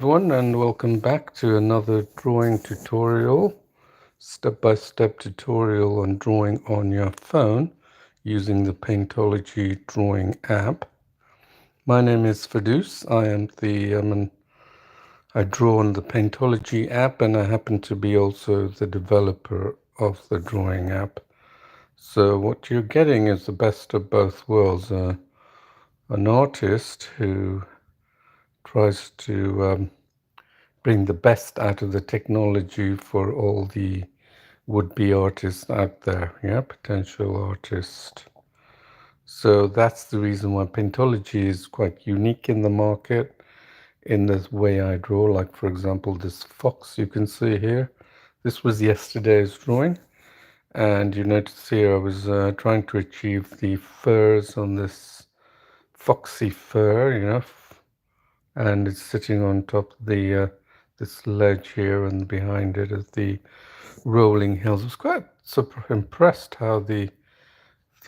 Everyone, and welcome back to another drawing tutorial, step-by-step tutorial on drawing on your phone using the Paintology drawing app. My name is Ferdouse. I draw on the Paintology app, and I happen to be also the developer of the drawing app. So what you're getting is the best of both worlds. An artist who tries to bring the best out of the technology for all the would-be artists out there, yeah, potential artists. So that's the reason why Paintology is quite unique in the market in the way I draw. Like, for example, this fox you can see here. This was yesterday's drawing. And you notice here I was trying to achieve the furs on this foxy fur, and it's sitting on top of the this ledge here, and behind it is the rolling hills. I was quite super impressed how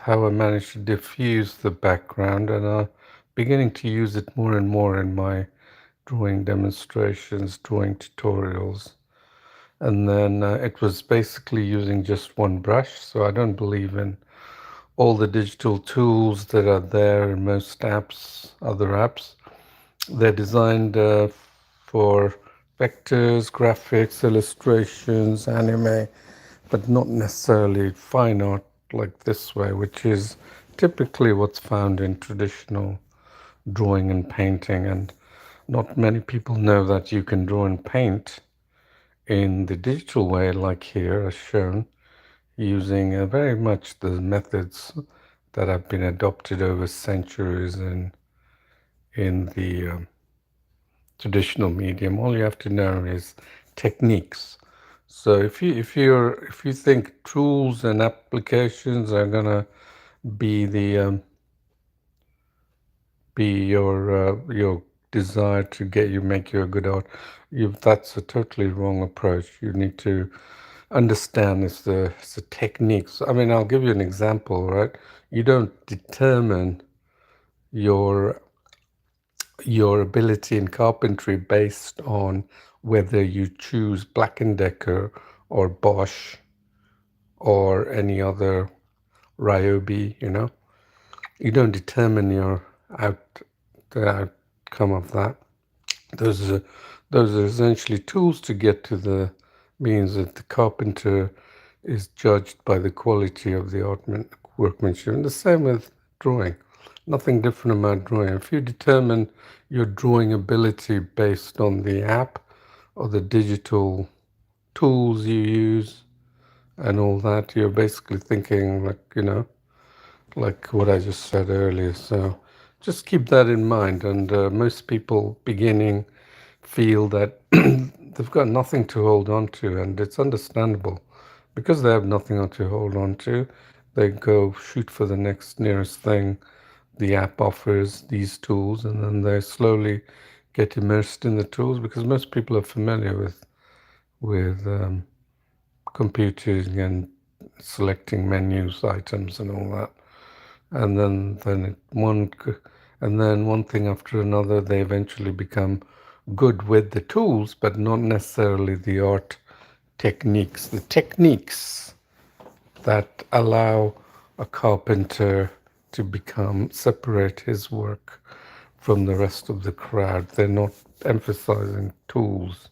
I managed to diffuse the background, and I'm beginning to use it more and more in my drawing demonstrations, drawing tutorials. And then it was basically using just one brush, so I don't believe in all the digital tools that are there in most apps, other apps. They're designed for vectors, graphics, illustrations, anime, but not necessarily fine art like this way, which is typically what's found in traditional drawing and painting. And not many people know that you can draw and paint in the digital way, like here as shown, using very much the methods that have been adopted over centuries in the traditional medium. All you have to know is techniques. So if you think tools and applications are gonna be your desire to make you a good art, that's a totally wrong approach. You need to understand it's the techniques. I mean, I'll give you an example, right? You don't determine your your ability in carpentry based on whether you choose Black& Decker or Bosch or any other Ryobi, You don't determine the outcome of that. Those are those are essentially tools to get to the means that the carpenter is judged by the quality of the workmanship. And the same with drawing. Nothing different about drawing. If you determine your drawing ability based on the app or the digital tools you use and all that, you're basically thinking like what I just said earlier. So just keep that in mind. And most people beginning feel that they've got nothing to hold on to, and it's understandable. Because they have nothing to hold on to, they go shoot for the next nearest thing the app offers, these tools, and then they slowly get immersed in the tools, because most people are familiar with computing and selecting menus, items, and all that. And then one thing after another, they eventually become good with the tools, but not necessarily the art techniques. The techniques that allow a carpenter to separate his work from the rest of the crowd. They're not emphasizing tools.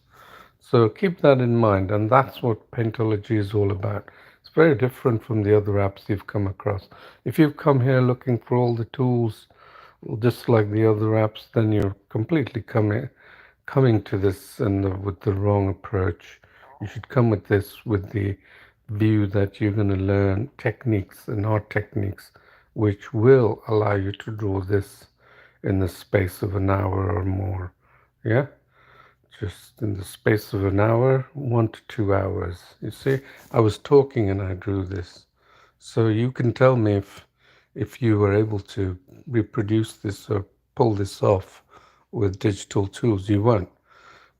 So keep that in mind, and that's what Paintology is all about. It's very different from the other apps you've come across. If you've come here looking for all the tools, just like the other apps, then you're completely coming to this and with the wrong approach. You should come with this with the view that you're going to learn techniques and art techniques which will allow you to draw this in the space of an hour or more. Yeah, just in the space of an hour, 1 to 2 hours. You see, I was talking and I drew this. So you can tell me if you were able to reproduce this or pull this off with digital tools. You won't,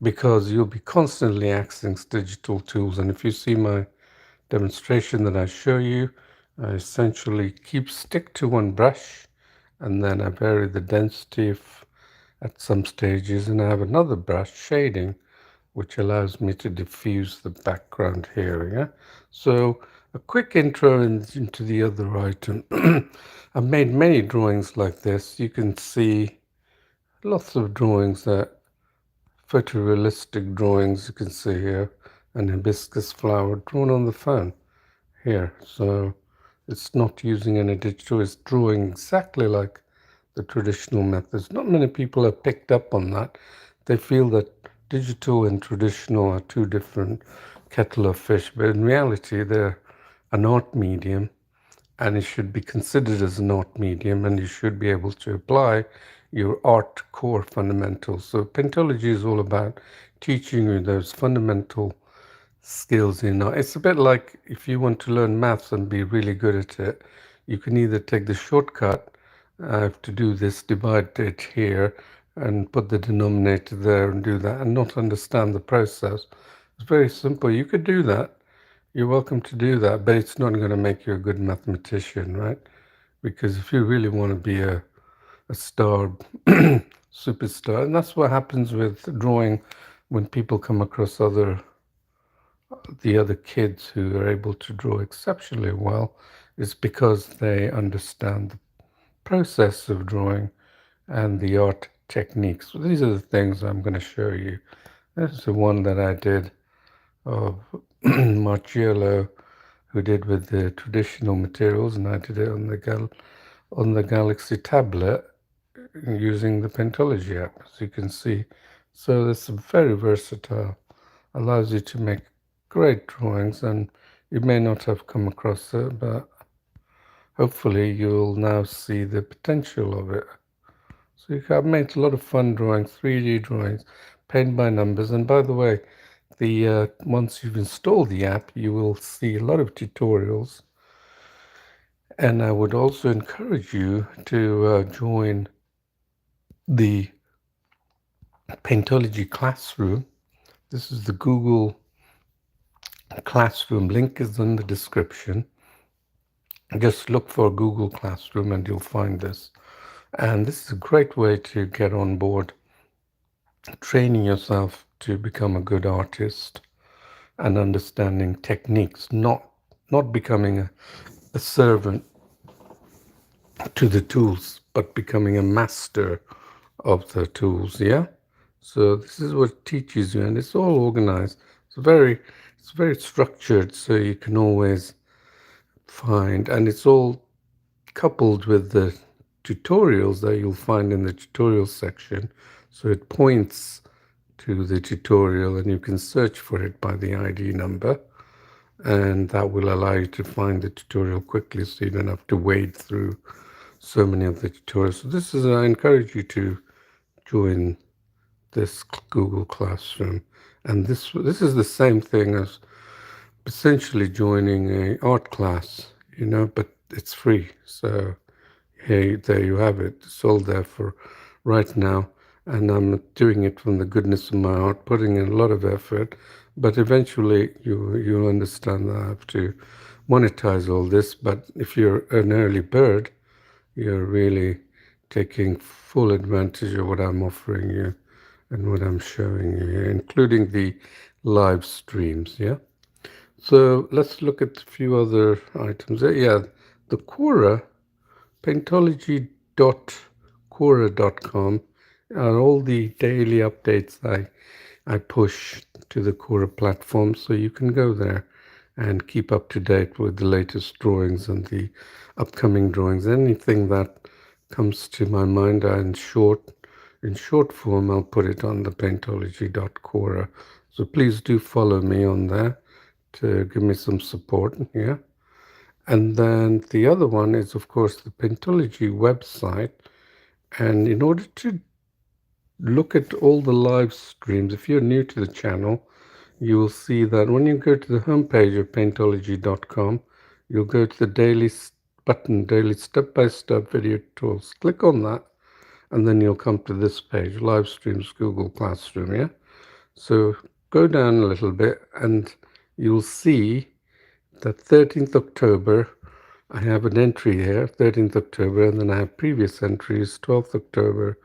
because you'll be constantly accessing digital tools. And if you see my demonstration that I show you, I essentially stick to one brush, and then I vary the density at some stages, and I have another brush, shading, which allows me to diffuse the background here, yeah? So a quick intro into the other item. I've made many drawings like this. You can see lots of drawings, that photorealistic drawings you can see here, an hibiscus flower drawn on the phone here. So it's not using any digital, it's drawing exactly like the traditional methods. Not many people have picked up on that. They feel that digital and traditional are two different kettle of fish, but in reality they're an art medium, and it should be considered as an art medium, and you should be able to apply your art core fundamentals. So Paintology is all about teaching you those fundamental skills in art. It's a bit like if you want to learn maths and be really good at it, you can either take the shortcut, I have to do this, divide it here, and put the denominator there and do that, and not understand the process. It's very simple. You could do that. You're welcome to do that, but it's not going to make you a good mathematician, right? Because if you really want to be a star, superstar, and that's what happens with drawing when people come across the other kids who are able to draw exceptionally well, is because they understand the process of drawing and the art techniques. So these are the things I'm going to show you. This is the one that I did of Marcello, who did with the traditional materials, and I did it on the Galaxy tablet using the Paintology app, as you can see. So it's very versatile, allows you to make great drawings, and you may not have come across it, but hopefully you'll now see the potential of it. So I've made a lot of fun drawings, 3D drawings, paint by numbers. And by the way, once you've installed the app, you will see a lot of tutorials. And I would also encourage you to join the Paintology Classroom. This is the Google Classroom. Link is in the description. Just look for Google Classroom and you'll find this. And this is a great way to get on board, training yourself to become a good artist and understanding techniques, not becoming a servant to the tools, but becoming a master of the tools, yeah? So this is what it teaches you, and it's all organized. It's very structured, so you can always find, and it's all coupled with the tutorials that you'll find in the tutorial section. So it points to the tutorial and you can search for it by the ID number, and that will allow you to find the tutorial quickly so you don't have to wade through so many of the tutorials. So I encourage you to join this Google Classroom, and this is the same thing as essentially joining a art class, but it's free. So hey, there you have it. It's all there for right now, and I'm doing it from the goodness of my heart, putting in a lot of effort, but eventually you'll understand that I have to monetize all this. But if you're an early bird, you're really taking full advantage of what I'm offering you and what I'm showing you here, including the live streams, yeah? So let's look at a few other items. Yeah, the Quora, paintology.quora.com are all the daily updates I push to the Quora platform, so you can go there and keep up to date with the latest drawings and the upcoming drawings. Anything that comes to my mind in short form, I'll put it on the paintology.quora. So please do follow me on there to give me some support here. And then the other one is, of course, the Paintology website. And in order to look at all the live streams, if you're new to the channel, you will see that when you go to the homepage of paintology.com, you'll go to the daily step-by-step video tools. Click on that, and then you'll come to this page, live streams Google Classroom, yeah? So go down a little bit, and you'll see that 13th October, I have an entry here, 13th October, and then I have previous entries, 12th October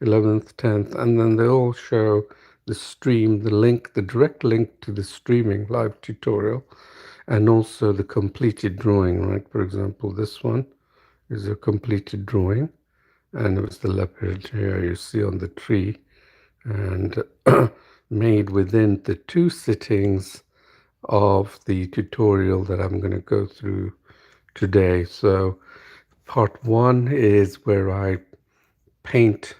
11th, 10th, and then they all show the stream, the link, the direct link to the streaming live tutorial, and also the completed drawing, right? For example, this one is a completed drawing, and it was the leopard here you see on the tree, and made within the 2 sittings of the tutorial that I'm going to go through today. So part 1 is where I paint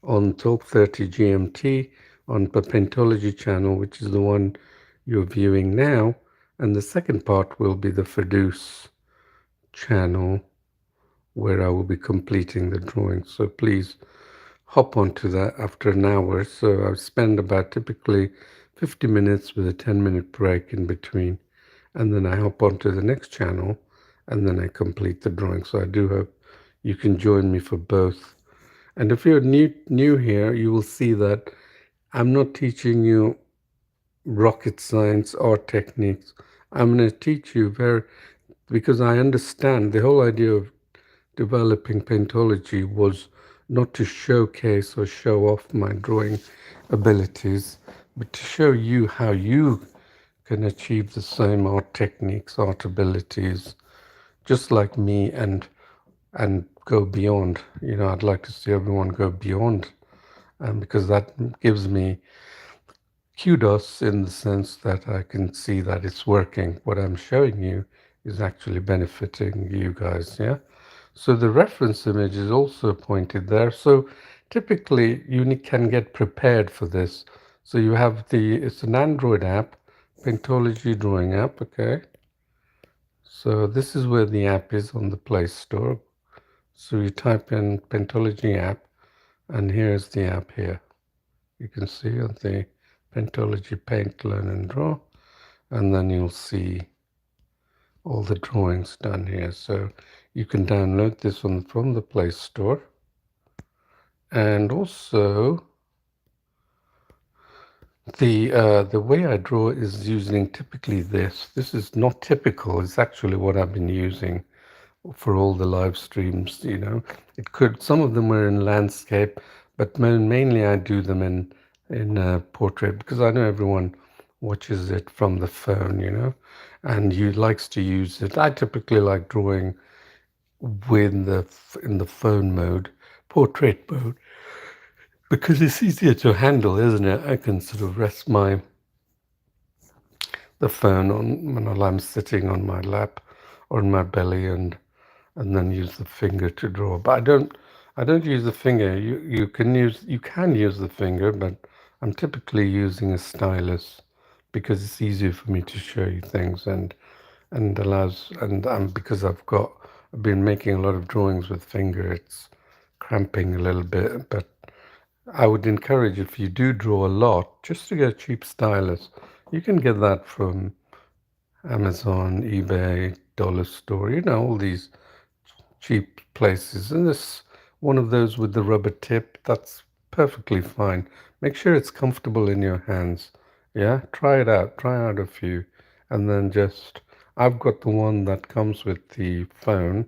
on 12:30 GMT on the Paintology channel, which is the one you're viewing now, and the second part will be the Ferdouse channel, where I will be completing the drawing. So please hop onto that after an hour. So I spend about typically 50 minutes with a 10-minute break in between, and then I hop onto the next channel, and then I complete the drawing. So I do hope you can join me for both. And if you're new here, you will see that I'm not teaching you rocket science or techniques. I'm going to teach you because I understand the whole idea of developing Paintology was not to showcase or show off my drawing abilities, but to show you how you can achieve the same art techniques, art abilities, just like me, and go beyond. You know, I'd like to see everyone go beyond, because that gives me kudos in the sense that I can see that it's working. What I'm showing you is actually benefiting you guys, yeah? So the reference image is also pointed there. So typically you can get prepared for this. So you have it's an Android app, Paintology drawing app, okay? So this is where the app is on the Play Store. So you type in Paintology app, and here's the app here. You can see on the Paintology Paint, Learn and Draw, and then you'll see all the drawings done here. So you can download this from the Play Store. And also the way I draw is using typically this. This is not typical. It's actually what I've been using for all the live streams. You know, some of them were in landscape, but mainly I do them in portrait, because I know everyone watches it from the phone, you know, and you likes to use it. I typically like drawing in the phone mode, portrait mode, because it's easier to handle, isn't it? I can sort of rest the phone on when I'm sitting on my lap or on my belly, and then use the finger to draw. But I don't use the finger. You can use the finger, but I'm typically using a stylus because it's easier for me to show you things, and allows, and because I've been making a lot of drawings with finger, it's cramping a little bit. But I would encourage, if you do draw a lot, just to get a cheap stylus. You can get that from Amazon, eBay, Dollar Store, you know, all these cheap places. And this one of those with the rubber tip, that's perfectly fine. Make sure it's comfortable in your hands. Yeah, try it out. Try out a few. And then I've got the one that comes with the phone,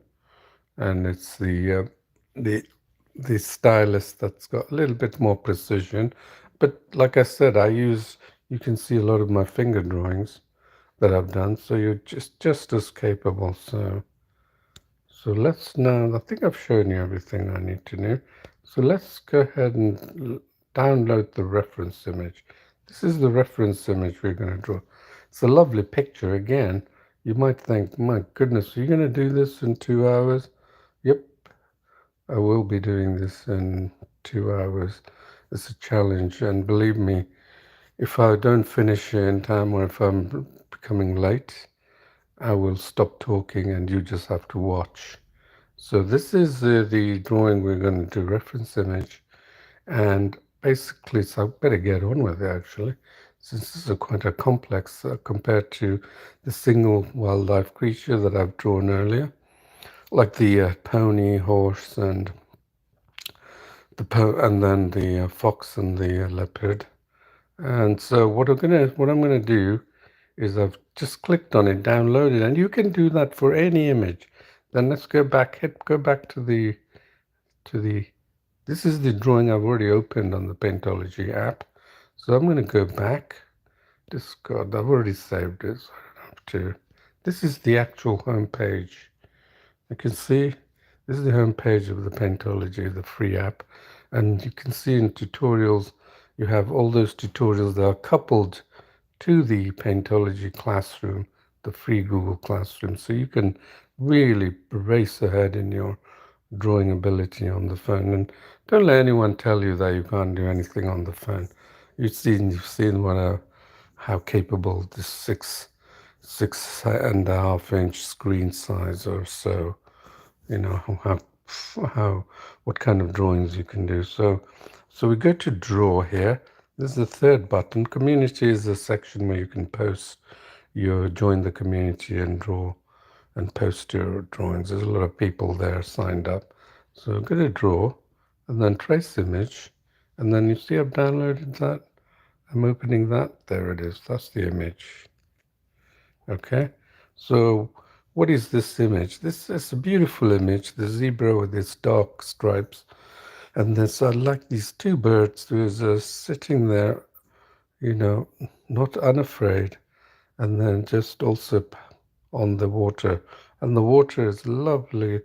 and it's the the stylus that's got a little bit more precision. But like I said, you can see a lot of my finger drawings that I've done, so you're just as capable. So let's now, I think I've shown you everything I need to know. So let's go ahead and download the reference image. This is the reference image we're going to draw. It's a lovely picture. Again, you might think, my goodness, are you going to do this in 2 hours? Yep, I will be doing this in 2 hours. It's a challenge, and believe me, if I don't finish in time, or if I'm becoming late, I will stop talking and you just have to watch. So this is the drawing we're going to do, reference image, and basically, so I better get on with it actually, since this is quite a complex compared to the single wildlife creature that I've drawn earlier, like the pony, horse, and and then the fox and the leopard. And so what I'm gonna do is I've just clicked on it, downloaded, and you can do that for any image. Then let's go back to the This is the drawing I've already opened on the Paintology app. So I'm going to go back. Discard. I've already saved it, so I don't have to. This is the actual home page. You can see this is the home page of the Paintology, the free app. And you can see in tutorials, you have all those tutorials that are coupled to the Paintology Classroom, the free Google Classroom. So you can really race ahead in your drawing ability on the phone. And don't let anyone tell you that you can't do anything on the phone. You've seen how capable this six and a half inch screen size or so, you know, how what kind of drawings you can do. So we go to draw here. This is the third button. Community is the section where you can post your join the community and draw and post your drawings. There's a lot of people there signed up. So I'm going to draw and then trace image. And then you see I've downloaded that. I'm opening that. There it is. That's the image. Okay. So what is this image? This is a beautiful image. The zebra with its dark stripes. And there's like these two birds who's sitting there, you know, not unafraid. And then just also on the water. And the water is a lovely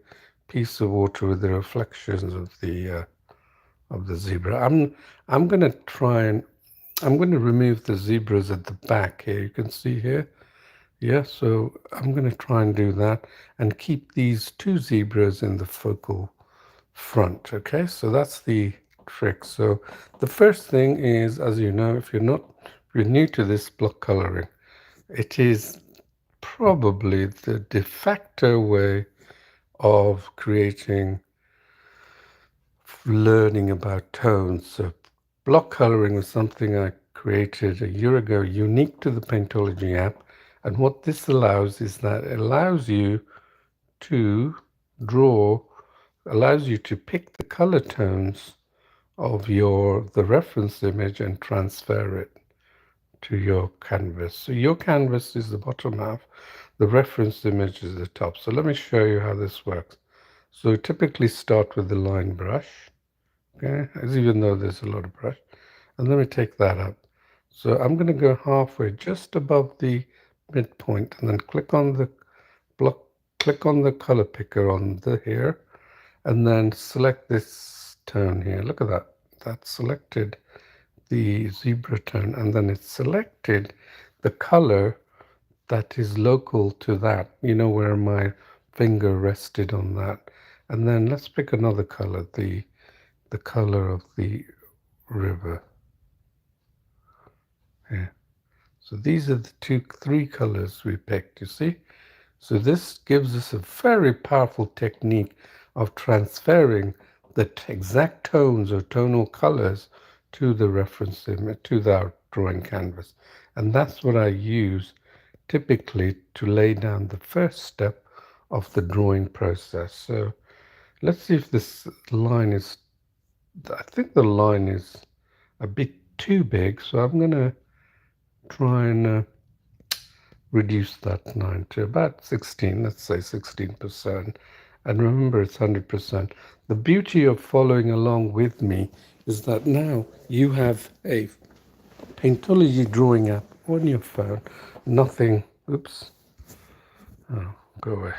piece of water with the reflections of the zebra. I'm going to try and I'm going to remove the zebras at the back here. You can see here. Yeah, so I'm going to try and do that and keep these two zebras in the focal front. Okay, so that's the trick. So the first thing is, as you know, if you're new to this block coloring, it is probably the de facto way of learning about tones. So block coloring was something I created a year ago, unique to the Paintology app. And what this allows is that it allows you to draw, allows you to pick the color tones of the reference image and transfer it to your canvas. So your canvas is the bottom half, the reference image is the top. So let me show you how this works. So typically start with the line brush, okay, as even though there's a lot of brush. And let me take that up. So I'm going to go halfway, just above the midpoint, and then click on the block, click on the color picker on the here, and then select this tone here. Look at that. That's selected the zebra tone, and then it's selected the color that is local to that, you know, where my finger rested on that. And then let's pick another color, the color of the river. Yeah. So these are the three colors we picked, you see? So this gives us a very powerful technique of transferring the exact tones or tonal colors to the reference image, to the drawing canvas. And that's what I use typically to lay down the first step of the drawing process. So let's see if this line is, I think the line is a bit too big, so I'm going to try and reduce that line to about 16, let's say 16%. And remember, it's 100%. The beauty of following along with me is that now you have a Paintology drawing app on your phone. Nothing, oops, oh, go away.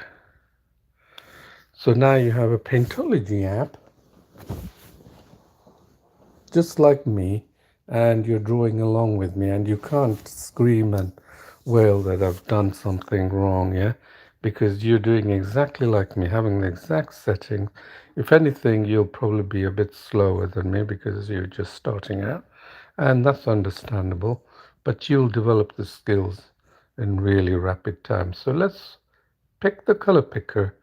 So now you have a Paintology app, just like me, and you're drawing along with me, and you can't scream and wail that I've done something wrong, yeah? Because you're doing exactly like me, having the exact settings. If anything, you'll probably be a bit slower than me because you're just starting out, and that's understandable, but you'll develop the skills in really rapid time. So let's pick the color picker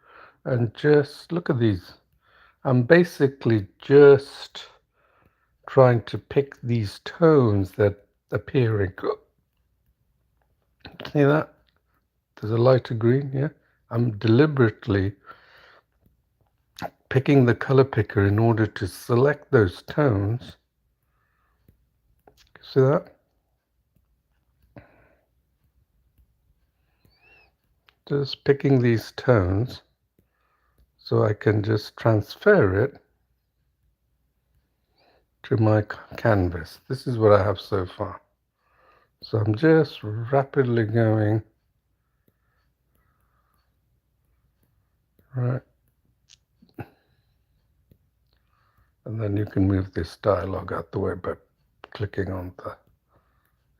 and just look at these. I'm basically just trying to pick these tones that appear in. See that? There's a lighter green here. I'm deliberately picking the color picker in order to select those tones. See that? Just picking these tones so I can just transfer it to my canvas. This is what I have so far. So I'm just rapidly going right, and then you can move this dialog out the way by clicking on the,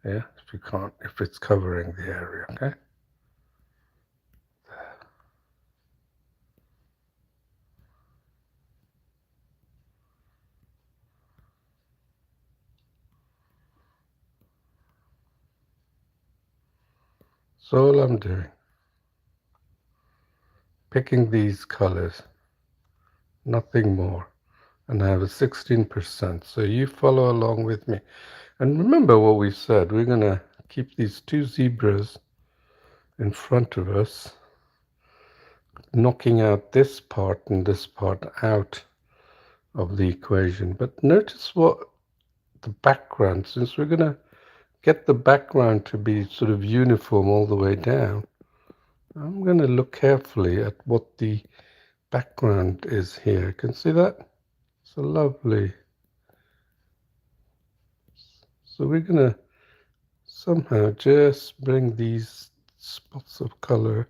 yeah, if you can't, if it's covering the area, okay? So all I'm doing, picking these colors, nothing more, and I have a 16%. So you follow along with me. And remember what we said, we're going to keep these two zebras in front of us, knocking out this part and this part out of the equation. But notice what the background, since we're going to get the background to be sort of uniform all the way down, I'm going to look carefully at what the background is here. You can see that? It's a lovely. So we're going to somehow just bring these spots of color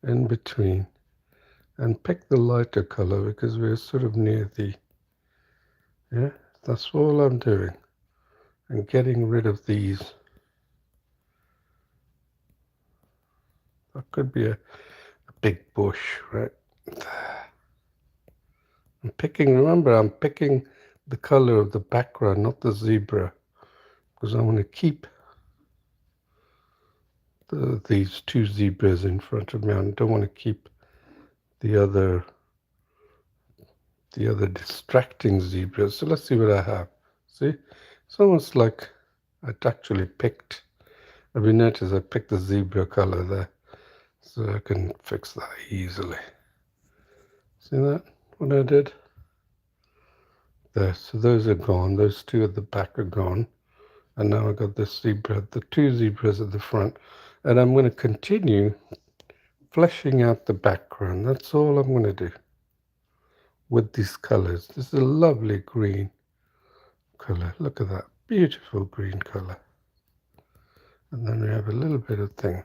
in between and pick the lighter color because we're sort of near the, yeah, that's all I'm doing, and getting rid of these. That could be a big bush, right? I'm picking, remember, I'm picking the color of the background, not the zebra, because I want to keep these two zebras in front of me. I don't want to keep the other distracting zebras. So let's see what I have. See, it's almost like I'd actually picked. Have you noticed I picked the zebra color there? So I can fix that easily. See that? What I did? There, so those are gone. Those two at the back are gone. And now I've got this zebra, the two zebras at the front. And I'm going to continue fleshing out the background. That's all I'm going to do with these colors. This is a lovely green color. Look at that. Beautiful green color. And then we have a little bit of thing.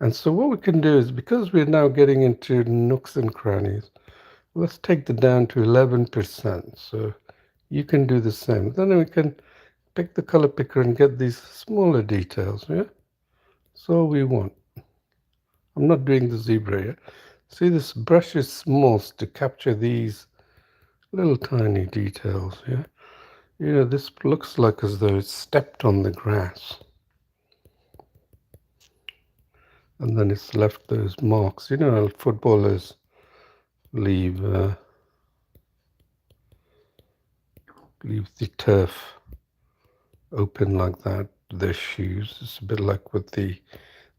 And so what we can do is, because we're now getting into nooks and crannies, let's take the down to 11%. So you can do the same. Then we can pick the color picker and get these smaller details, yeah? That's all we want. I'm not doing the zebra yet. See, this brush is small to capture these little tiny details, yeah? You know, this looks like as though it's stepped on the grass. And then it's left those marks. You know, footballers leave the turf open like that, their shoes. It's a bit like with the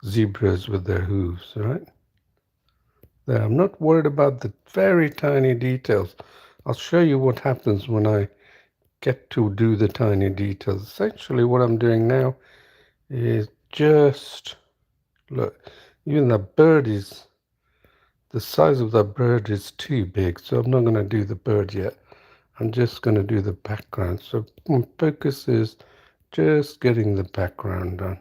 zebras with their hooves, right? There, I'm not worried about the very tiny details. I'll show you what happens when I get to do the tiny details. Essentially what I'm doing now is just, look, even that bird is, the size of that bird is too big, so I'm not going to do the bird yet. I'm just going to do the background. So my focus is just getting the background done.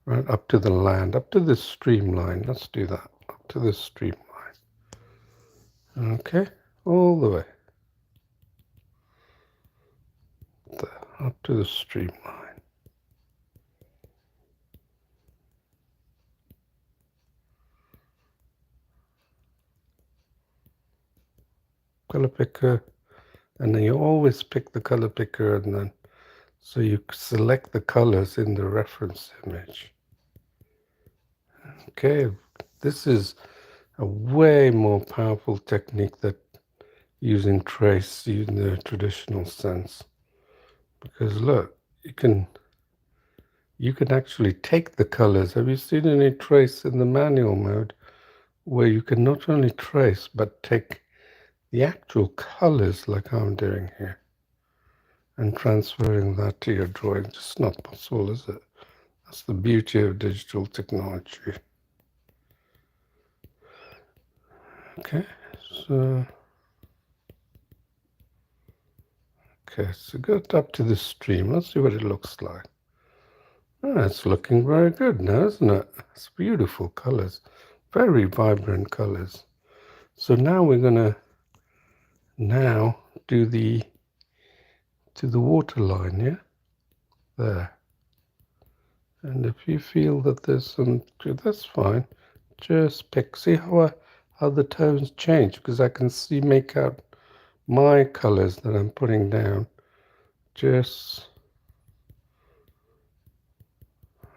Right up to the land, up to the streamline. Let's do that. Up to the streamline. Okay, all the way. There, up to the streamline. Color picker, and then you always pick the color picker, and then so you select the colors in the reference image. Okay, this is a way more powerful technique than using trace in the traditional sense, because look, you can actually take the colors. Have you seen any trace in the manual mode where you can not only trace but take the actual colors like I'm doing here and transferring that to your drawing? It's just not possible, is it? That's the beauty of digital technology. Okay, so Okay, so go up to the stream. Let's see what it looks like. Oh, it's looking very good now, isn't it? It's beautiful colors, very vibrant colors. So now we're gonna do the waterline, yeah? There. And if you feel that there's some, that's fine. Just pick. See how the tones change, because I can make out my colors that I'm putting down. Just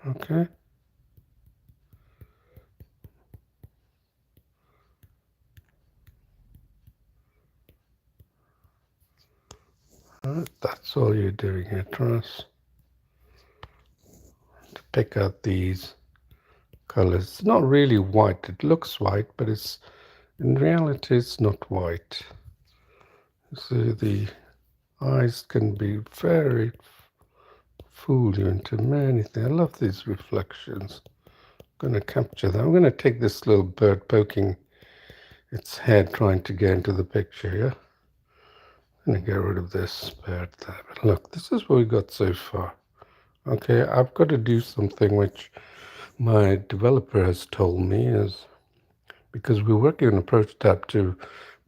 okay. That's all you're doing here, Trust. To pick out these colors. It's not really white. It looks white, but in reality it's not white. So the eyes can be very fool you into many things. I love these reflections. I'm going to capture them. I'm going to take this little bird poking its head trying to get into the picture, yeah? I'm going to get rid of this bird there. But look, this is what we got so far. Okay, I've got to do something which my developer has told me is because we're working on a prototype to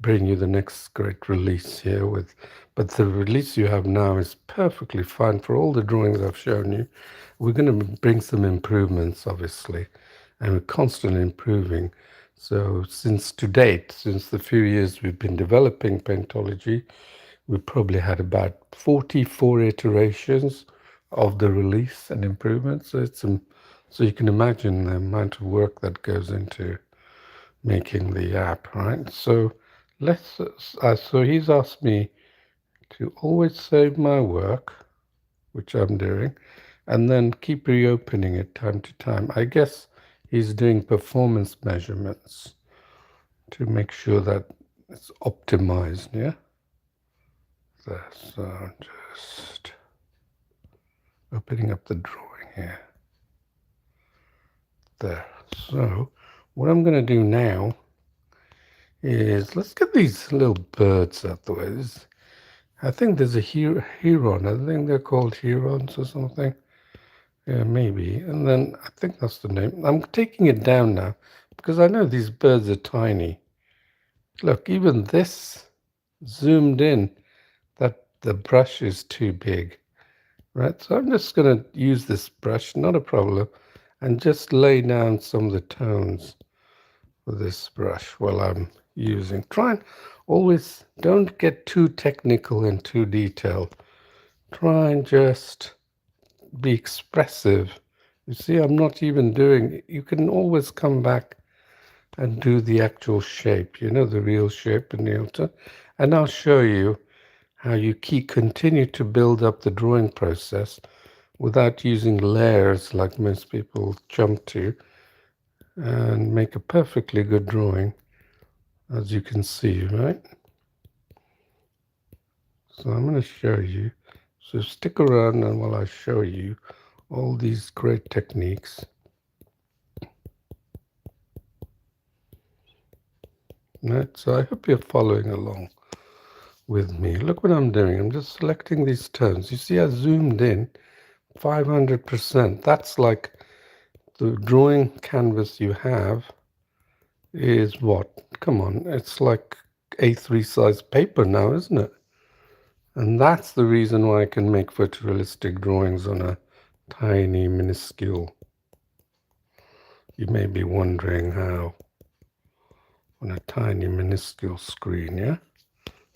bring you the next great release here but the release you have now is perfectly fine for all the drawings I've shown you. We're going to bring some improvements, obviously, and we're constantly improving. So since the few years we've been developing Paintology, we probably had about 44 iterations of the release and improvements. So you can imagine the amount of work that goes into making the app, right? So so he's asked me to always save my work, which I'm doing, and then keep reopening it time to time. I guess he's doing performance measurements to make sure that it's optimized, yeah? So just opening up the drawing here. There. So what I'm going to do now is let's get these little birds out the way. I think there's a heron. I think they're called herons or something. Yeah, maybe. And then I think that's the name. I'm taking it down now because I know these birds are tiny. Look, even this zoomed in, that the brush is too big, right? So I'm just going to use this brush, not a problem, and just lay down some of the tones with this brush while I'm using. Try and always don't get too technical and too detailed. Try and just be expressive. You see, I'm not even doing, you can always come back and do the actual shape, the real shape in the altar. And I'll show you how you continue to build up the drawing process without using layers like most people jump to, and make a perfectly good drawing, as you can see, right? So I'm going to show you. So stick around and while I show you all these great techniques. Right, so I hope you're following along with me. Look what I'm doing. I'm just selecting these tones. You see I zoomed in 500%. That's like the drawing canvas you have is what? Come on, it's like A3 size paper now, isn't it? And that's the reason why I can make photorealistic drawings on a tiny, minuscule. You may be wondering how on a tiny, minuscule screen, yeah?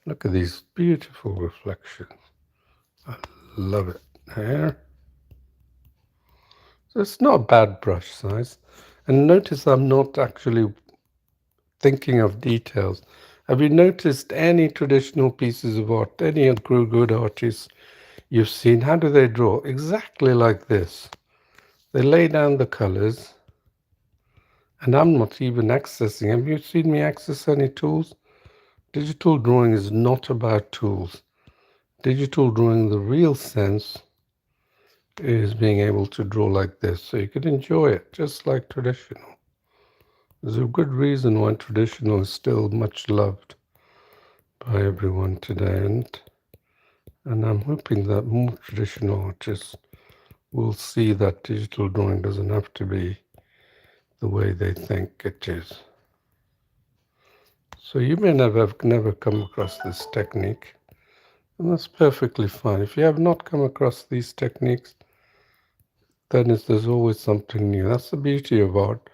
Look at these beautiful reflections. I love it. There. So it's not a bad brush size. And notice I'm not actually thinking of details. Have you noticed any traditional pieces of art, any good artists you've seen, how do they draw? Exactly like this. They lay down the colors, and I'm not even accessing. Have you seen me access any tools? Digital drawing is not about tools. Digital drawing, the real sense, is being able to draw like this, so you can enjoy it, just like traditional. There's a good reason why traditional is still much loved by everyone today, And I'm hoping that more traditional artists will see that digital drawing doesn't have to be the way they think it is. So you may never come across this technique, and that's perfectly fine. If you have not come across these techniques, then there's always something new. That's the beauty of art,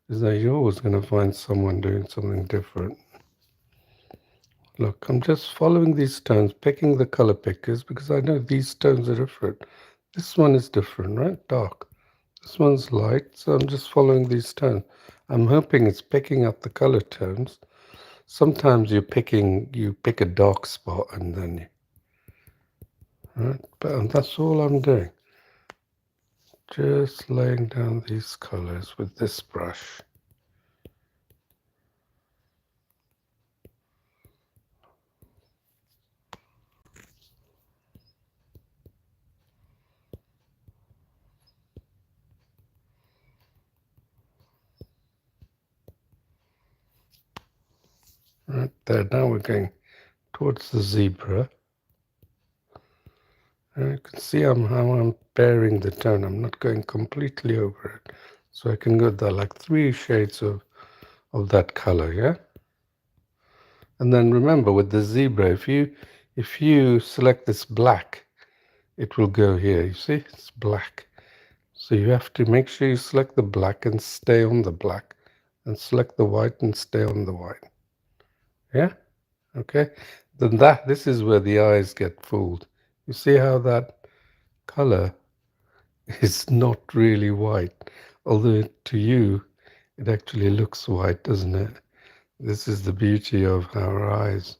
is that you're always going to find someone doing something different. Look, I'm just following these tones, picking the color pickers, because I know these tones are different. This one is different, right? Dark. This one's light, so I'm just following these tones. I'm hoping it's picking up the color tones. Sometimes you pick a dark spot and then right? But that's all I'm doing. Just laying down these colors with this brush. Right there, now we're going towards the zebra. And you can see how I'm bearing the tone. I'm not going completely over it. So I can go there like 3 shades of that color, yeah? And then remember with the zebra, if you select this black, it will go here. You see, it's black. So you have to make sure you select the black and stay on the black, and select the white and stay on the white. Yeah? Okay? Then this is where the eyes get fooled. You see how that color is not really white, although to you it actually looks white, doesn't it? This is the beauty of our eyes.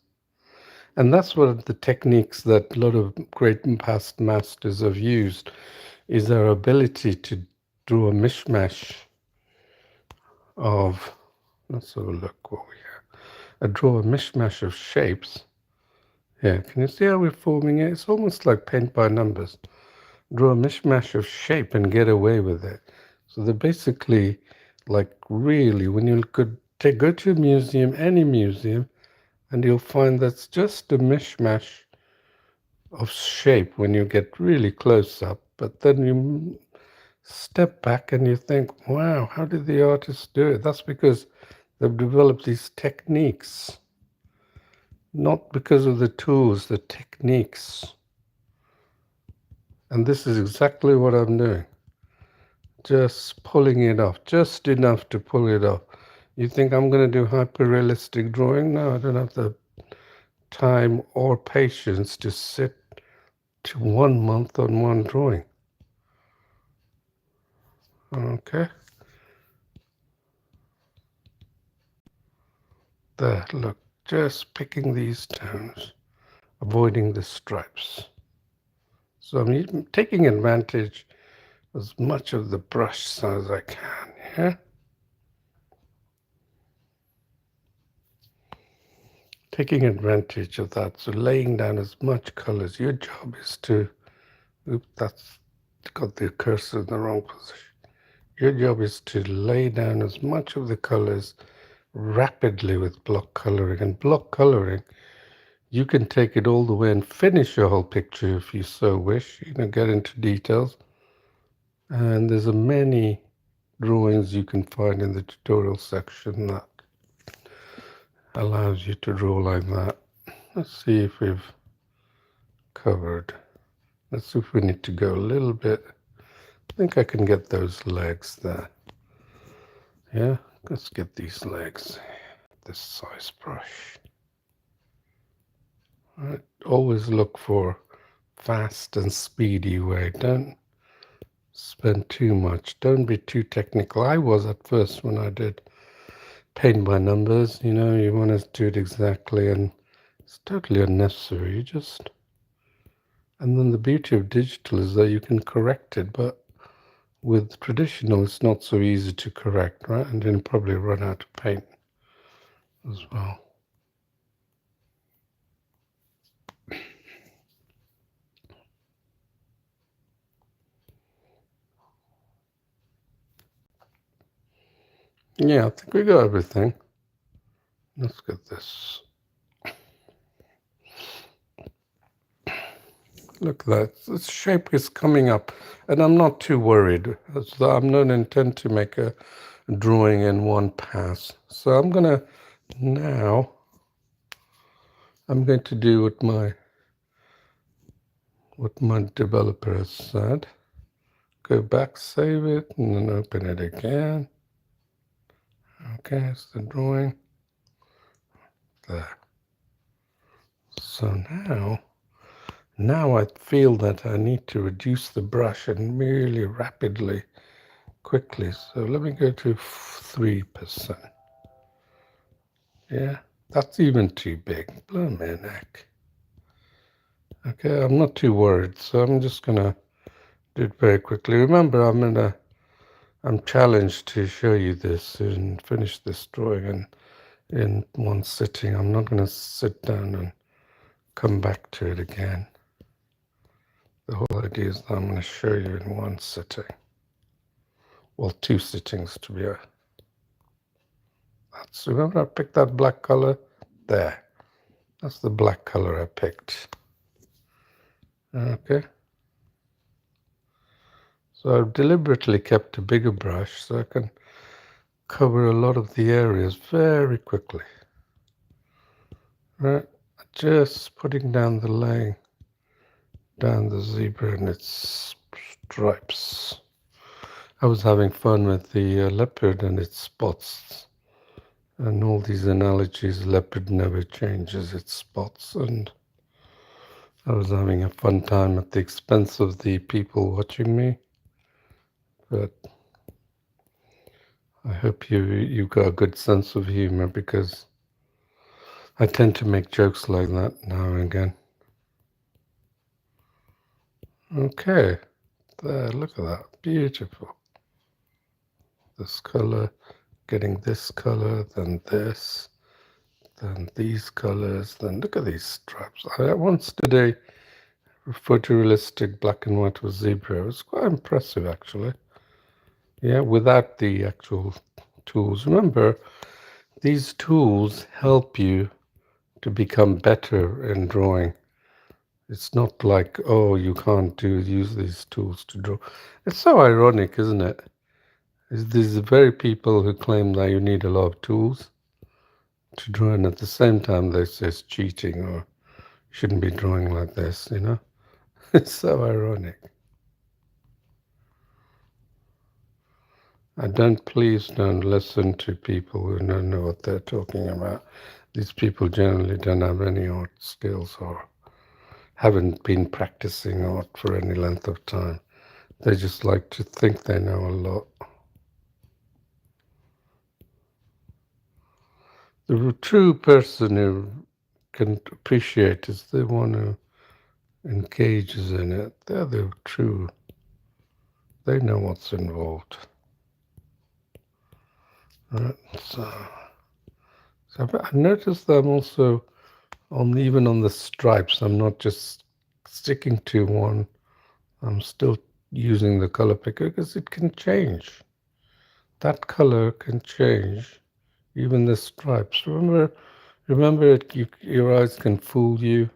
And that's one of the techniques that a lot of great past masters have used, is their ability to draw a mishmash of, let's have a look what we have. Draw a mishmash of shapes. Yeah, can you see how we're forming it? It's almost like paint by numbers. Draw a mishmash of shape and get away with it. So they're basically like really, when you could go to a museum, any museum, and you'll find that's just a mishmash of shape when you get really close up. But then you step back and you think, wow, how did the artists do it? That's because they've developed these techniques, not because of the tools, the techniques. And this is exactly what I'm doing. Just pulling it off, just enough to pull it off. You think I'm going to do hyper-realistic drawing? No, I don't have the time or patience to sit to 1 month on one drawing. Okay. There, look, just picking these tones, avoiding the stripes. So I'm taking advantage as much of the brush as I can, yeah? Taking advantage of that, so laying down as much colors. Your job is to, oops, that's got the cursor in the wrong position. Your job is to lay down as much of the colors rapidly with block coloring. And block coloring, you can take it all the way and finish your whole picture if you so wish, get into details. And there's many drawings you can find in the tutorial section that allows you to draw like that. Let's see if we've covered. Let's see if we need to go a little bit. I think I can get those legs there. Yeah, let's get these legs. This size brush. Right. Always look for fast and speedy way. Don't spend too much. Don't be too technical. I was at first when I did paint by numbers. You want to do it exactly, and it's totally unnecessary. And then the beauty of digital is that you can correct it, but with traditional, it's not so easy to correct, right? And then probably run out of paint as well. Yeah, I think we got everything. Let's get this. Look at that. The shape is coming up, and I'm not too worried. I don't intend to make a drawing in one pass. So I'm going to do what my developer has said. Go back, save it, and then open it again. Okay, it's the drawing. There. So now I feel that I need to reduce the brush and really rapidly, quickly. So let me go to 3%. Yeah, that's even too big. Blow my neck. Okay, I'm not too worried, so I'm just gonna do it very quickly. Remember, I'm challenged to show you this and finish this drawing in one sitting. I'm not gonna sit down and come back to it again. The whole idea is that I'm gonna show you in one sitting. Well, two sittings to be remember I picked that black color? There. That's the black color I picked. Okay. So I've deliberately kept a bigger brush so I can cover a lot of the areas very quickly. Right. Just putting down the laying down the zebra and its stripes. I was having fun with the leopard and its spots. And all these analogies, leopard never changes its spots. And I was having a fun time at the expense of the people watching me. But I hope you've got a good sense of humor, because I tend to make jokes like that now and again. Okay, there, look at that, beautiful. This color, getting this color, then this, then these colors, then look at these stripes. I once did a photorealistic black and white with zebra. It was quite impressive, actually. Yeah, without the actual tools. Remember, these tools help you to become better in drawing. It's not like, oh, you can't use these tools to draw. It's so ironic, isn't it? These very people who claim that you need a lot of tools to draw, and at the same time they say it's cheating or you shouldn't be drawing like this, you know? It's so ironic. Please don't listen to people who don't know what they're talking about. These people generally don't have any art skills or haven't been practicing art for any length of time. They just like to think they know a lot. The true person who can appreciate is the one who engages in it. They're the true. They know what's involved. Right. So I noticed that I'm also even on the stripes. I'm not just sticking to one. I'm still using the color picker because it can change. That color can change. Even the stripes. Remember your eyes can fool you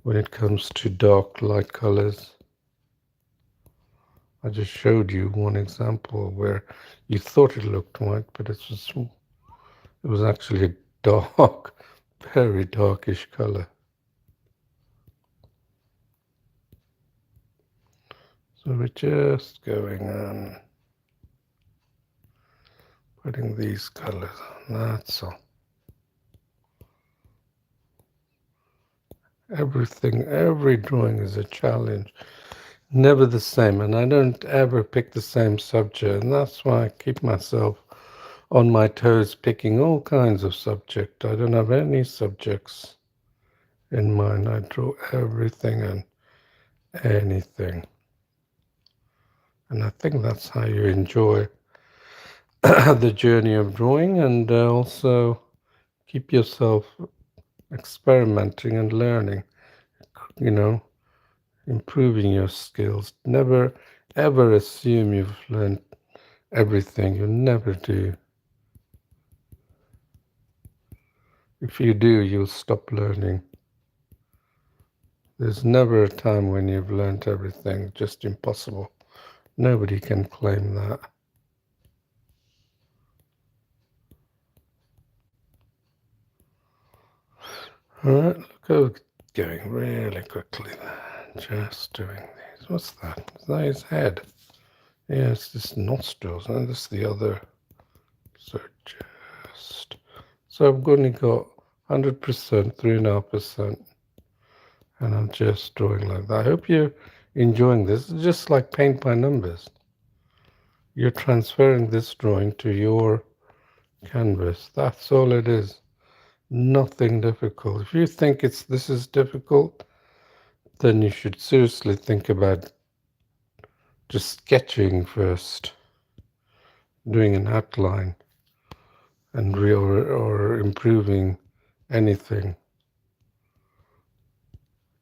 when it comes to dark light colors. I just showed you one example where you thought it looked white, but it was actually a dark, very darkish color. So we're just going on, putting these colors on, that's all. Every drawing is a challenge. Never the same, and I don't ever pick the same subject, and that's why I keep myself on my toes picking all kinds of subject. I don't have any subjects in mind. I draw everything and anything. And I think that's how you enjoy the journey of drawing, and also keep yourself experimenting and learning, improving your skills. Never, ever assume you've learned everything. You never do. If you do, you'll stop learning. There's never a time when you've learnt everything. Just impossible. Nobody can claim that. Alright, look how it's going really quickly there. Just doing these. What's that? Is that his head? Yeah, it's just nostrils, and this is the other. So just. So I've only got 100%, 3.5%, and I'm just drawing like that. I hope you're enjoying this. It's just like paint by numbers. You're transferring this drawing to your canvas. That's all it is. Nothing difficult. If you think this is difficult, then you should seriously think about just sketching first, doing an outline, and or improving anything.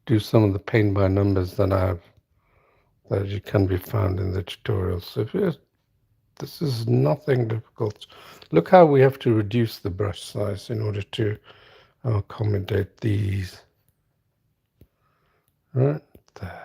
Do some of the paint by numbers that you can be found in the tutorials. So this is nothing difficult. Look how we have to reduce the brush size in order to accommodate these. Right there.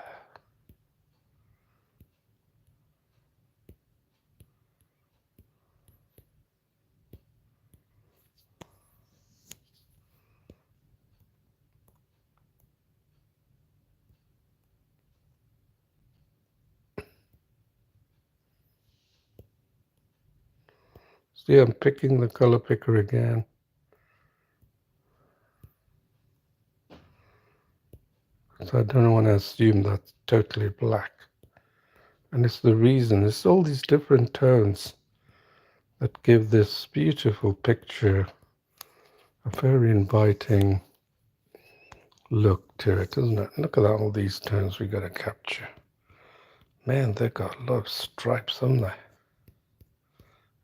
See, I'm picking the color picker again. So I don't want to assume that's totally black. And it's the reason, it's all these different tones that give this beautiful picture a very inviting look to it, isn't it? Look at all these tones we got to capture. Man, they've got a lot of stripes, haven't they?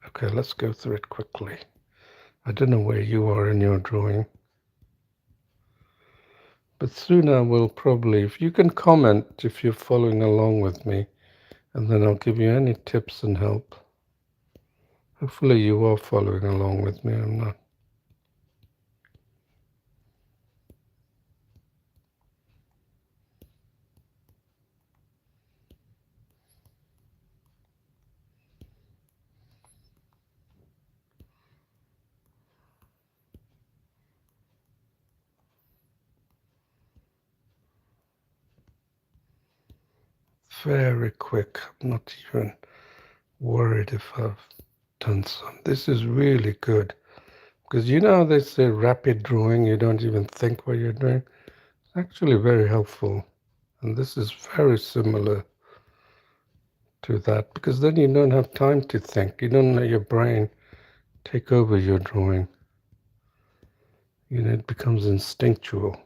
Okay, let's go through it quickly. I don't know where you are in your drawing, but soon I will probably, if you can comment if you're following along with me, and then I'll give you any tips and help. Hopefully you are following along with me. I'm not. Very quick. I'm not even worried if I've done some. This is really good. Because you know how they say rapid drawing, you don't even think what you're doing? It's actually very helpful. And this is very similar to that, because then you don't have time to think. You don't let your brain take over your drawing. You know, it becomes instinctual.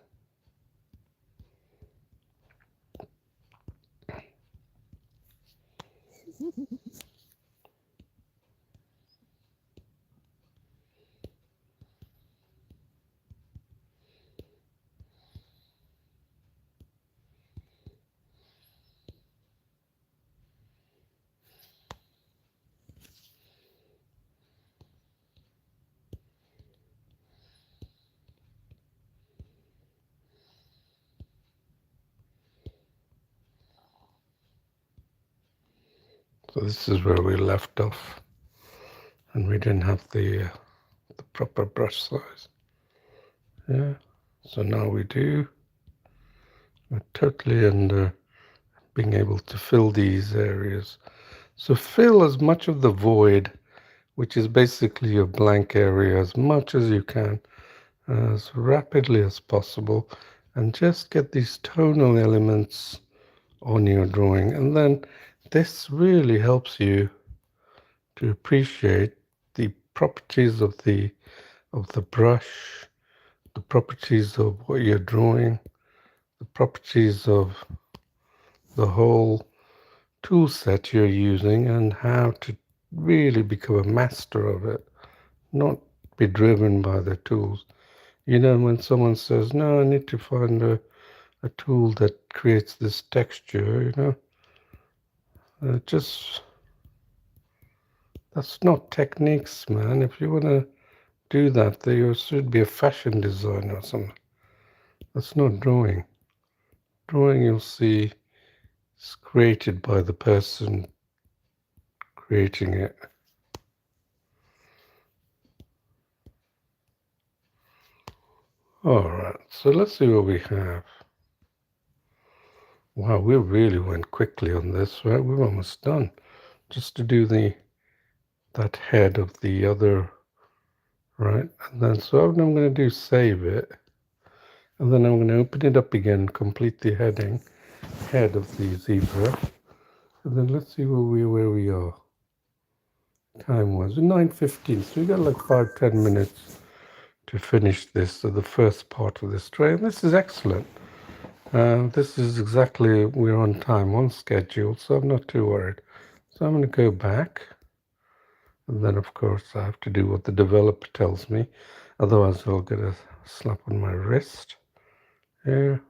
So this is where we left off, and we didn't have the proper brush size. Yeah, so now we do. We're totally under being able to fill these areas. So fill as much of the void, which is basically your blank area, as much as you can, as rapidly as possible, and just get these tonal elements on your drawing. And then this really helps you to appreciate the properties of the brush, the properties of what you're drawing, the properties of the whole tool set you're using, and how to really become a master of it, not be driven by the tools. You know, when someone says, no, I need to find a tool that creates this texture, you know, that's not techniques, man. If you want to do that, there should be a fashion designer or something. That's not drawing. drawing you'll see is created by the person creating it. Alright, so let's see what we have. Wow, we really went quickly on this, right? We're almost done. Just to do that head of the other, right? And then so what I'm going to do, save it. And then I'm going to open it up again, complete the head of the zebra. And then let's see where we are. Time was 9:15, so we got like 5-10 minutes to finish this. So the first part of this tray, and this is excellent. This is exactly, we're on time, on schedule, so I'm not too worried. So I'm going to go back, and then of course I have to do what the developer tells me, otherwise I'll get a slap on my wrist. Here,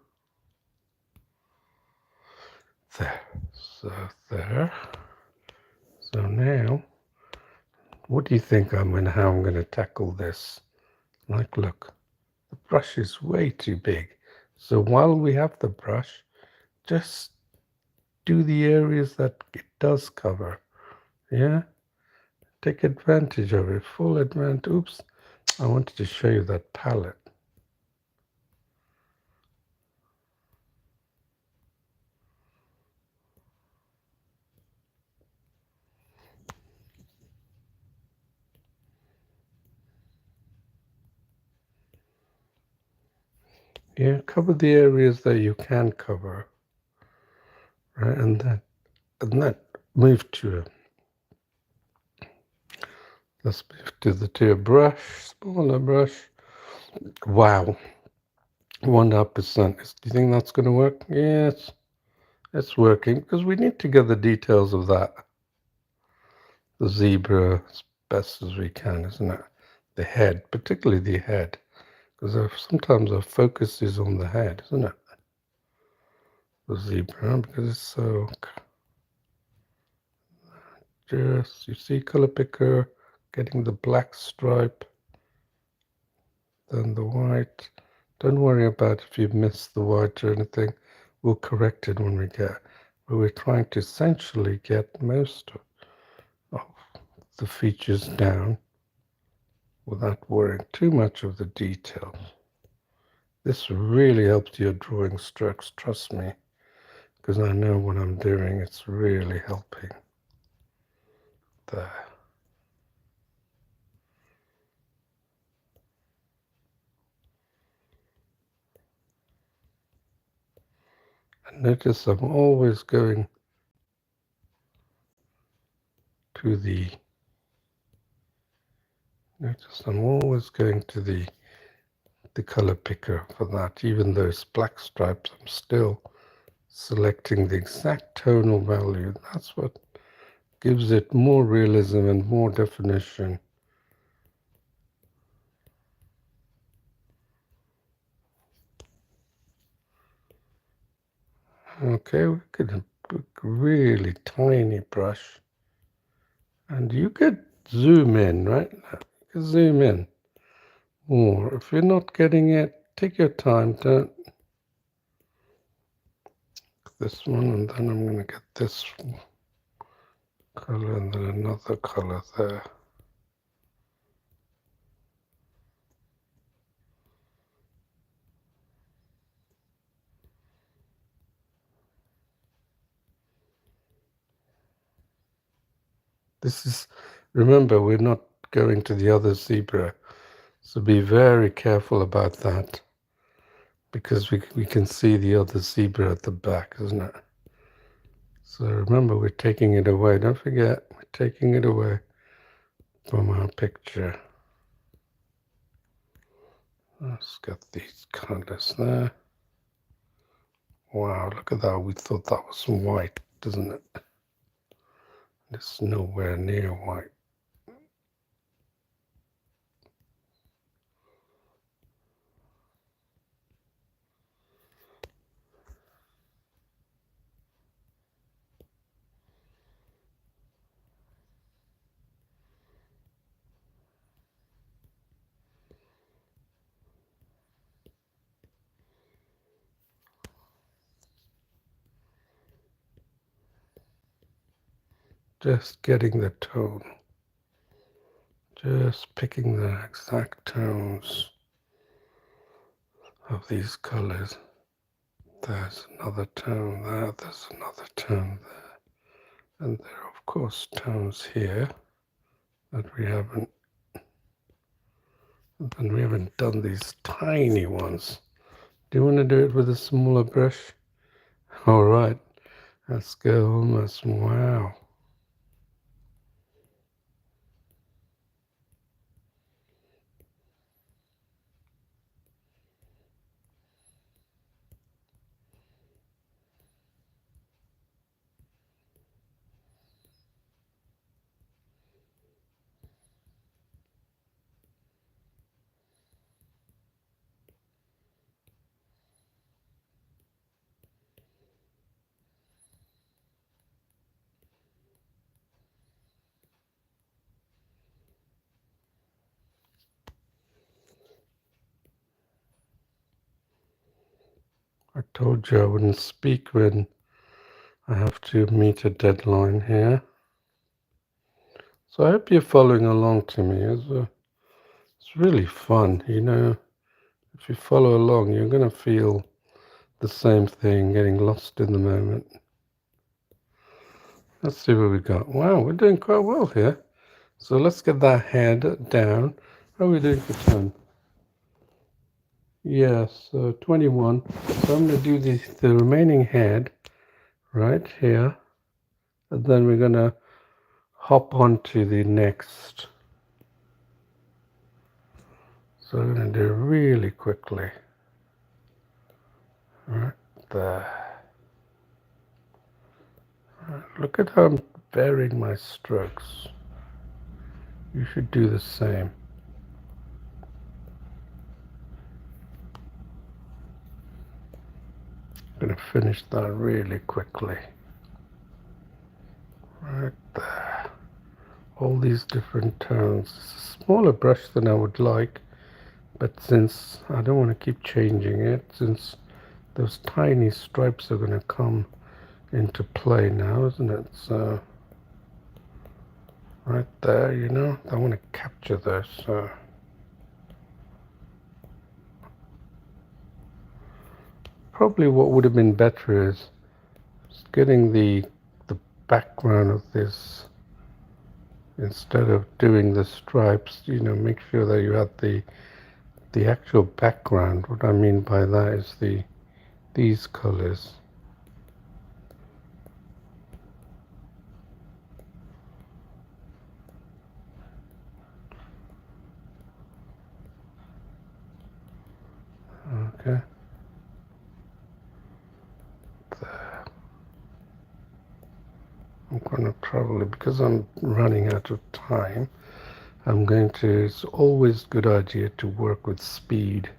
there, so there. So now, what do you think how I'm going to tackle this? Like, look, the brush is way too big. So while we have the brush, just do the areas that it does cover. Yeah? Take advantage of it, full advantage. Oops, I wanted to show you that palette. Yeah, cover the areas that you can cover. Right, and then move to let's move to a brush, smaller brush. Wow, 100%. Do you think that's going to work? Yes, it's working because we need to get the details of the zebra as best as we can, isn't it? The head, particularly the head, because sometimes our focus is on the head, isn't it? The zebra, because it's so. Just, you see color picker, getting the black stripe, then the white. Don't worry about if you've missed the white or anything. We'll correct it when we get. But we're trying to essentially get most of the features down without worrying too much of the details. This really helps your drawing strokes, trust me, because I know what I'm doing. It's really helping. There. And notice I'm always going to the Notice I'm always going to the color picker for that. Even though it's black stripes, I'm still selecting the exact tonal value. That's what gives it more realism and more definition. Okay, we could a really tiny brush. And you could zoom in, right? You could zoom in more. If you're not getting it, take your time. Don't this one, and then I'm going to get this color and then another color there. This is, remember, we're not going to the other zebra, so be very careful about that, because we can see the other zebra at the back, isn't it? So remember, we're taking it away. Don't forget, we're taking it away from our picture. Let's get these colors there. Wow, look at that. We thought that was white, doesn't it? It's nowhere near white. just getting the tone, just picking the exact tones of these colors. There's another tone there, there's another tone there, and there are of course tones here that we haven't done these tiny ones. Do you want to do it with a smaller brush? All right, let's go almost. Wow. I told you I wouldn't speak when I have to meet a deadline here. So I hope you're following along to me. It's really fun, you know. If you follow along, you're going to feel the same thing, getting lost in the moment. Let's see what we got. Wow, we're doing quite well here. So let's get that head down. How are we doing for 10? Yes, 21. So I'm going to do the remaining head right here. And then we're going to hop on to the next. So I'm going to do it really quickly. Right there. Right, look at how I'm varying my strokes. You should do the same. I'm going to finish that really quickly. Right there. All these different tones. It's a smaller brush than I would like, but since I don't want to keep changing it, since those tiny stripes are going to come into play now, isn't it? So right there, you know, I want to capture those. So probably what would have been better is just getting the background of this, instead of doing the stripes, you know, make sure that you have the actual background. What I mean by that is these colors. Okay. There. I'm going to probably, because I'm running out of time, I'm going to, it's always a good idea to work with speed.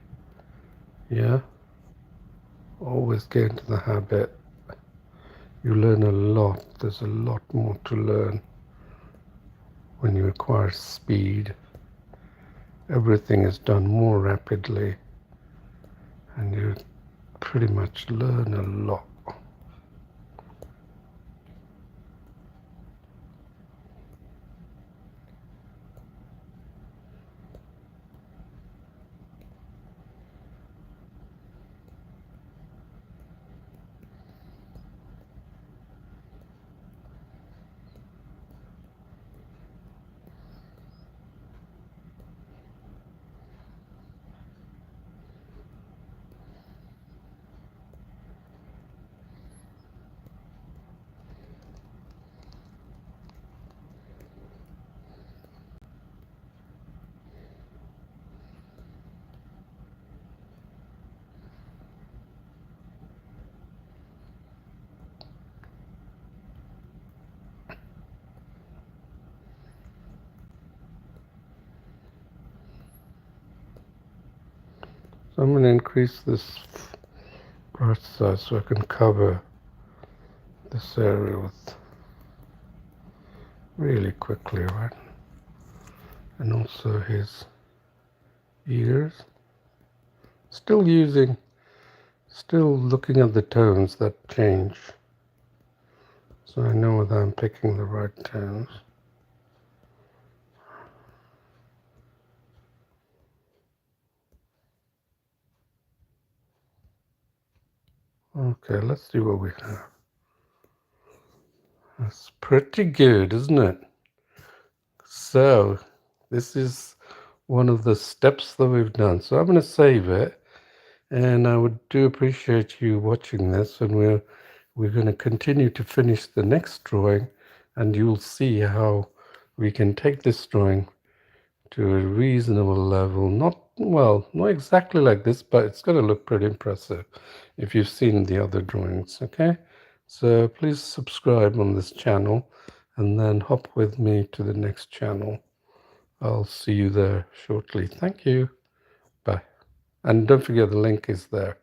Yeah? Always get into the habit. You learn a lot. There's a lot more to learn when you acquire speed. Everything is done more rapidly, and you pretty much learn a lot. So I'm going to increase this brush size so I can cover this area with really quickly, right? And also his ears. Still looking at the tones that change. so I know whether I'm picking the right tones. Okay, let's see what we have. That's pretty good, isn't it? So this is one of the steps that we've done. So I'm going to save it, and I would do appreciate you watching this, and we're going to continue to finish the next drawing, and you'll see how we can take this drawing to a reasonable level. Not exactly like this, but it's going to look pretty impressive if you've seen the other drawings. Okay, so please subscribe on this channel and then hop with me to the next channel. I'll see you there shortly. Thank you. Bye. And don't forget the link is there.